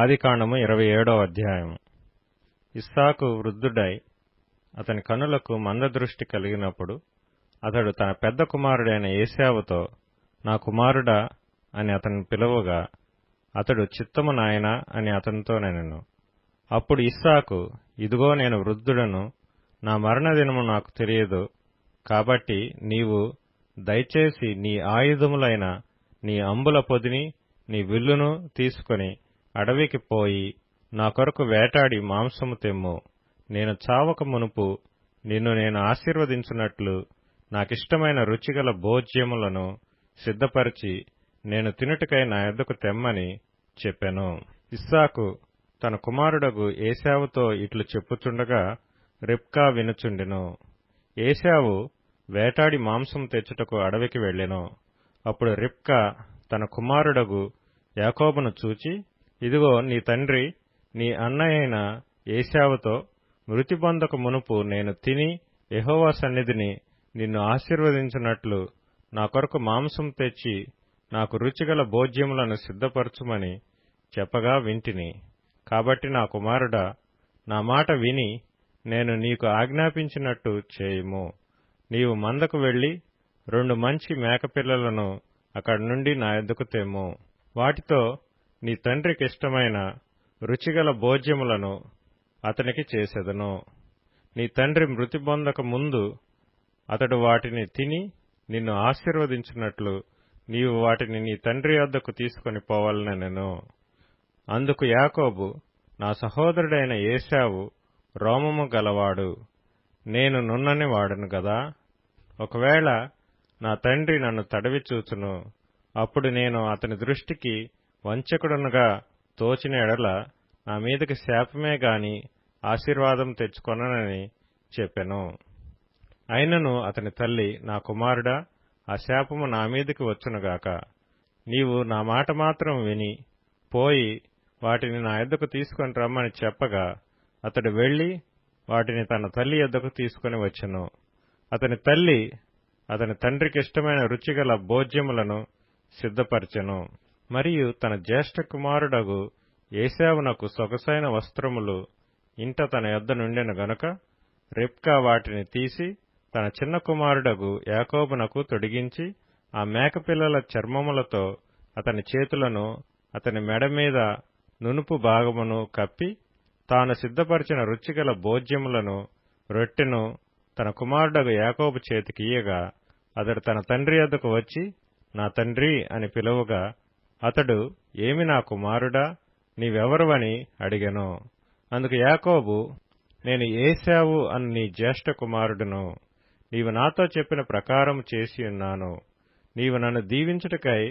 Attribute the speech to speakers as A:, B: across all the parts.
A: ఆదికాండము 27వ అధ్యాయము. ఇస్సాకు వృద్ధుడై అతని కనులకు మందదృష్టి కలిగినప్పుడు అతడు తన పెద్ద కుమారుడైన ఏశావుతో, నా కుమారుడా అని అతన్ని పిలువగా, అతడు చిత్తము నాయనా అని అతనితో నెనెను. అప్పుడు ఇస్సాకు, ఇదిగో నేను వృద్ధుడను, నా మరణదినము నాకు తెలియదు, కాబట్టి నీవు దయచేసి నీ ఆయుధములైన నీ అంబుల పొదిని నీ విల్లును తీసుకొని అడవికి పోయి నా కొరకు వేటాడి మాంసము తెమ్ము. నేను చావక మునుపు నిన్ను నేను ఆశీర్వదించున్నట్లు నాకిష్టమైన రుచిగల భోజ్యములను సిద్ధపరిచి నేను తినుటకై నా యొద్దకు తెమ్మని చెప్పెను. ఇస్సాకు తన కుమారుడగు ఏశావుతో ఇట్లు చెప్పుచుండగా రిబ్కా వినుచుండెను. ఏశావు వేటాడి మాంసం తెచ్చుటకు అడవికి వెళ్ళెను. అప్పుడు రిబ్కా తన కుమారుడగు యాకోబును చూచి, ఇదిగో నీ తండ్రి నీ అన్నయైన ఏశావుతో, మృతి పొందక మునుపు నేను తిని యెహోవా సన్నిధిని నిన్ను ఆశీర్వదించినట్లు నా కొరకు మాంసం తెచ్చి నాకు రుచిగల భోజ్యములను సిద్ధపరచుమని చెప్పగా వింటిని. కాబట్టి నా కుమారుడా, నా మాట విని నేను నీకు ఆజ్ఞాపించినట్టు చేయుము. నీవు మందకు వెళ్లి 2 మంచి మేకపిల్లలను అక్కడి నుండి నా యొద్దకు తెమ్ము. వాటితో నీ తండ్రికిష్టమైన రుచిగల భోజ్యములను అతనికి చేసెదను. నీ తండ్రి మృతి పొందక ముందు అతడు వాటిని తిని నిన్ను ఆశీర్వదించినట్లు నీవు వాటిని నీ తండ్రి వద్దకు తీసుకొని పోవాలనెను. అందుకు యాకోబు, నా సహోదరుడైన ఏశావు రోమము గలవాడు, నేను నున్నని వాడను గదా. ఒకవేళ నా తండ్రి నన్ను తడవి చూచును, అప్పుడు నేను అతని దృష్టికి వంచకుడనుగా తోచిన ఎడల నా మీదకి శాపమే గాని ఆశీర్వాదం తెచ్చుకొననని చెప్పెను. అయినను అతని తల్లి, నా కుమారుడా, ఆ శాపము నా మీదకి వచ్చునుగాక. నీవు నా మాట మాత్రం విని పోయి వాటిని నా యొద్దకు తీసుకొని రమ్మని చెప్పగా అతడు వెళ్లి వాటిని తన తల్లి యొద్దకు తీసుకొని వచ్చెను. అతని తల్లి అతని తండ్రికిష్టమైన రుచిగల భోజ్యములను సిద్ధపరచెను. మరియు తన జ్యేష్ఠ కుమారుడగు ఏశావునకు సొగసైన వస్త్రములు ఇంట తన యొద్ద నుండెను గనుక రిబ్కా వాటిని తీసి తన చిన్న కుమారుడగు యాకోబునకు తొడిగించి ఆ మేకపిల్లల చర్మములతో అతని చేతులను అతని మెడ మీద నునుపు భాగమును కప్పి తాను సిద్ధపరిచిన రుచిగల భోజ్యములను రొట్టెను తన కుమారుడగు యాకోబు చేతికియ్యగా అతడు తన తండ్రి యొద్దకు వచ్చి, నా తండ్రి అని పిలువగా అతడు, ఏమి నా కుమారుడా, నీవెవరువని అడిగెను. అందుకు యాకోబు, నేను ఏశావు అను నీ జ్యేష్ఠ కుమారుడును. నీవు నాతో చెప్పిన ప్రకారం చేసియున్నాను. నీవు నన్ను దీవించుటకై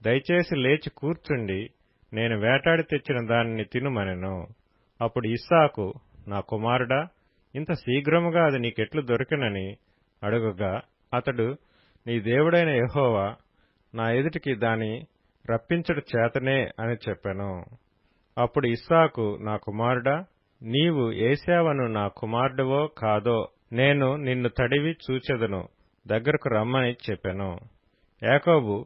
A: దయచేసి లేచి కూర్చుండి నేను వేటాడి తెచ్చిన దానిని తినుమనెను. అప్పుడు ఇస్సాకు, నా కుమారుడా, ఇంత శీఘ్రముగా అది నీకెట్లు దొరికినని అడుగగా అతడు, నీ దేవుడైన యెహోవా నా ఎదుటికి దాని రప్పించుట చేతనే అని చెప్పెను. అప్పుడు ఇస్సాకు, నా కుమారుడా, నీవు ఏశావను నా కుమారుడివో కాదో నేను నిన్ను తడివి చూచెదను, దగ్గరకు రమ్మని చెప్పెను. యాకోబు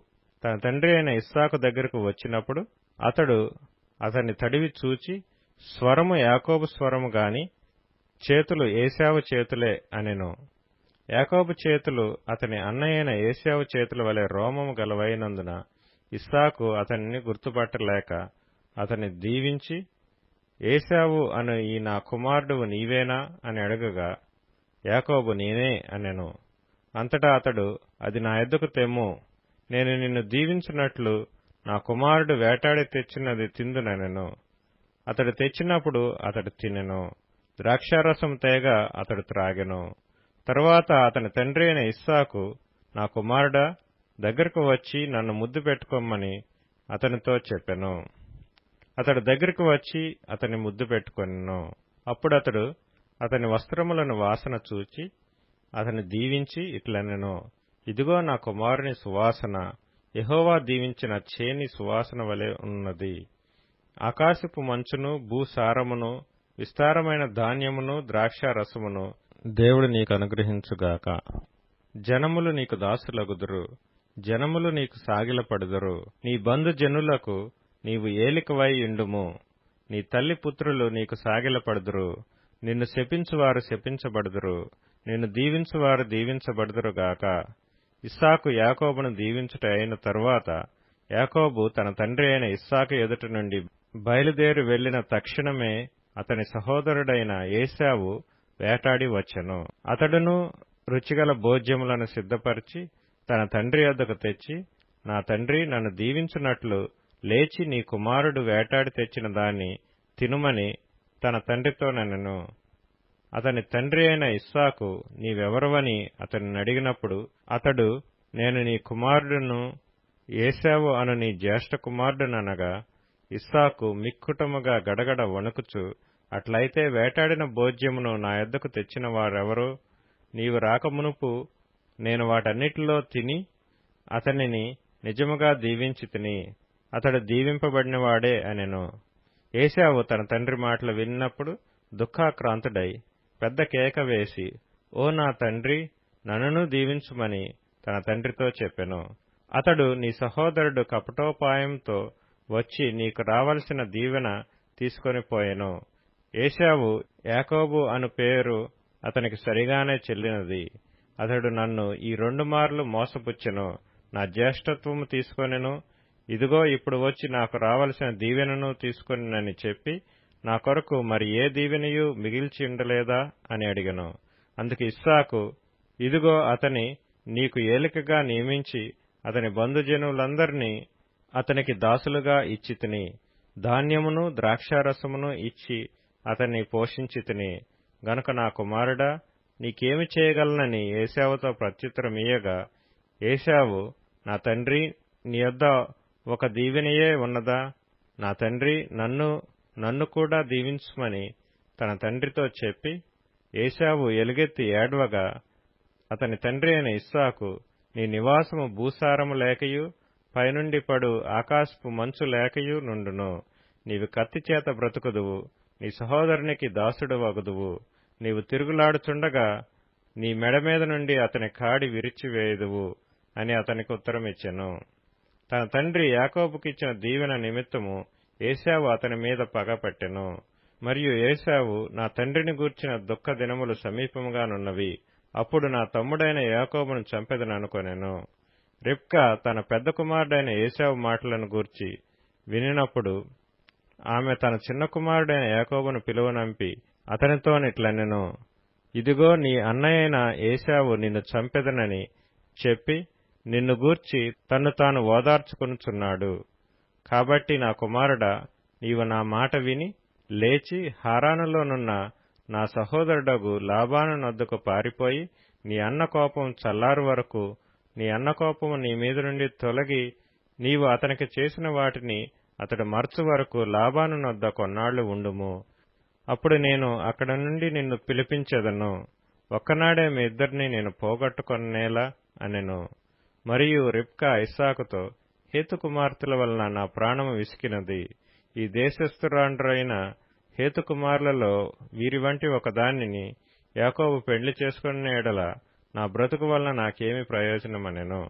A: తన తండ్రి అయిన ఇస్సాకు దగ్గరకు వచ్చినప్పుడు అతడు అతన్ని తడివి చూచి, స్వరము యాకోబు స్వరము గాని చేతులు ఏశావు చేతులే అనెను. యాకోబు చేతులు అతని అన్నయైన ఏశావు చేతుల వలె రోమము గలవైనందున ఇస్సాకు అతనిని గుర్తుపట్టలేక అతన్ని దీవించి, ఏశావు అను ఈ నా కుమారుడువు నీవేనా అని అడగగా యాకోబు, నేనే అనెను. అంతటా అతడు, అది నా యొద్దకు తెమ్ము, నేను నిన్ను దీవించినట్లు నా కుమారుడు వేటాడి తెచ్చినది తిందునెను. అతడు తెచ్చినప్పుడు అతడు తినెను. ద్రాక్షారసం తేగ అతడు త్రాగెను. తరువాత అతని తండ్రి అయిన ఇస్సాకు, నా కుమారుడా, దగ్గరకు వచ్చి నన్ను ముద్దు పెట్టుకోమని అతనితో చెప్పెను. అతడు దగ్గరకు వచ్చి అతని ముద్దు పెట్టుకొనెను. అప్పుడు అతడు అతని వస్త్రములను వాసన చూచి అతని దీవించి ఇట్లనెను, ఇదిగో నా కుమారుని సువాసన యెహోవా దీవించిన చేని సువాసన వలె ఉన్నది. ఆకాశపు మంచును భూసారమును విస్తారమైన ధాన్యమును ద్రాక్షారసమును దేవుడు నీకు అనుగ్రహించుగాక. జనములు నీకు దాసులగుదురు, జనములు నీకు సాగిలపడుదురు. నీ బంధుజనులకు నీవు ఏలికవై యుండుము. నీ తల్లి పుత్రులు నీకు సాగిలపడుదురు. నిన్ను శపించువారు శపించబడుదురు, నిన్ను దీవించువారు దీవించబడుదురుగాక. ఇస్సాకు యాకోబును దీవించుట అయిన తరువాత యాకోబు తన తండ్రి అయిన ఇస్సాకు ఎదుట నుండి బయలుదేరి వెళ్లిన తక్షణమే అతని సహోదరుడైన ఏశావు వేటాడి వచ్చెను. అతడును రుచిగల భోజ్యములను సిద్ధపరిచి తన తండ్రి వద్దకు తెచ్చి, నా తండ్రి నన్ను దీవించున్నట్లు లేచి నీ కుమారుడు వేటాడి తెచ్చిన దాన్ని తినుమని తన తండ్రితో నెనెను. అతని తండ్రి అయిన ఇస్సాకు నీవెవరవని అతనిని అడిగినప్పుడు అతడు, నేను నీ కుమారుడును ఏశావు అను నీ జ్యేష్ఠ కుమారుడుననగా, ఇస్సాకు మిక్కుటముగా గడగడ వణుకుచు, అట్లయితే వేటాడిన భోజ్యమును నా యొద్దకు తెచ్చిన వారెవరో? నీవు రాకమునుపు నేను వాటన్నిటిలో తిని అతనిని నిజముగా దీవించితిని. అతడు దీవింపబడినవాడే అనెను. ఏశావు తన తండ్రి మాటలు విన్నప్పుడు దుఃఖాక్రాంతుడై పెద్ద కేక వేసి, ఓ నా తండ్రి, నన్నును దీవించుమని తన తండ్రితో చెప్పెను. అతడు, నీ సహోదరుడు కపటోపాయంతో వచ్చి నీకు రావలసిన దీవెన తీసుకొని పోయెను. ఏశావు యాకోబు అను పేరు అతనికి సరిగానే చెల్లినది. అతడు నన్ను ఈ 2 మార్లు మోసపుచ్చెను, నా జ్యేష్ఠత్వము తీసుకొనెను, ఇదిగో ఇప్పుడు వచ్చి నాకు రావలసిన దీవెనను తీసుకొనినని చెప్పి, నా కొరకు మరి ఏ దీవెనయూ మిగిల్చి ఉండలేదా అని అడిగెను. అందుకు ఇస్సాకు, ఇదిగో అతని నీకు ఏలికగా నియమించి అతని బంధుజనులందరినీ అతనికి దాసులుగా ఇచ్చితిని. ధాన్యమును ద్రాక్షారసమును ఇచ్చి అతన్ని పోషించితిని. గనుక నా కుమారుడా, నీకేమి చేయగలనని ఏశావుతో ప్రత్యుత్తరమియ్యగా, ఏశావు, నా తండ్రి, నీ యొద్ద ఒక దీవెనయే ఉన్నదా? నా తండ్రి, నన్ను కూడా దీవించుమని తన తండ్రితో చెప్పి, ఏశావు ఎలుగెత్తి ఏడ్వగా, అతని తండ్రి అయిన ఇస్సాకు, నీ నివాసము భూసారము లేకయు పైనుండి పడు ఆకాశపు మంచు లేకయు నుండును. నీవు కత్తిచేత బ్రతుకుదువు, నీ సహోదరునికి దాసుడు వగుదువు. నీవు తిరుగులాడుచుండగా నీ మెడ మీద నుండి అతని కాడి విరిచివేయుదువు అని అతనికి ఉత్తరమిచ్చెను. తన తండ్రి యాకోబుకిచ్చిన దీవెన నిమిత్తము ఏశావు అతని మీద పగపట్టెను. మరియు ఏశావు, నా తండ్రిని గూర్చిన దుఃఖ దినములు సమీపముగానున్నవి, అప్పుడు నా తమ్ముడైన యాకోబును చంపెదననుకొనెను. రిబ్కా తన పెద్ద కుమారుడైన ఏశావు మాటలను గూర్చి వినినప్పుడు ఆమె తన చిన్న కుమారుడైన యాకోబును పిలువనంపి అతనితోనిట్లనెను, ఇదిగో నీ అన్నయైన ఏశావు నిన్ను చంపెదనని చెప్పి నిన్ను గూర్చి తన్ను తాను ఓదార్చుకొనుచున్నాడు. కాబట్టి నా కుమారుడా, నీవు నా మాట విని లేచి హారానులోనున్న నా సహోదరుడగు లాబాను నొద్దకు పారిపోయి, నీ అన్న కోపం చల్లారు వరకు, నీ అన్న కోపము నీ మీద నుండి తొలగి నీవు అతనికి చేసిన వాటిని అతడు మరచు వరకు లాబాను నొద్ద కొన్నాళ్లు ఉండుము. అప్పుడు నేను అక్కడ నుండి నిన్ను పిలిపించెదను. ఒక్కనాడే మీ ఇద్దరిని నేను పోగొట్టుకొనేలా అనెను. మరియు రిబ్కా ఇస్సాకుతో, హేతు కుమార్తెల వలన నా ప్రాణము విసికినది. ఈ దేశస్థురాండ్రైన హేతు కుమారులలో వీరి వంటి ఒకదానిని యాకోబు పెండ్లి చేసుకున్న ఎడల నా బ్రతుకు వలన నాకేమి ప్రయోజనమనెను.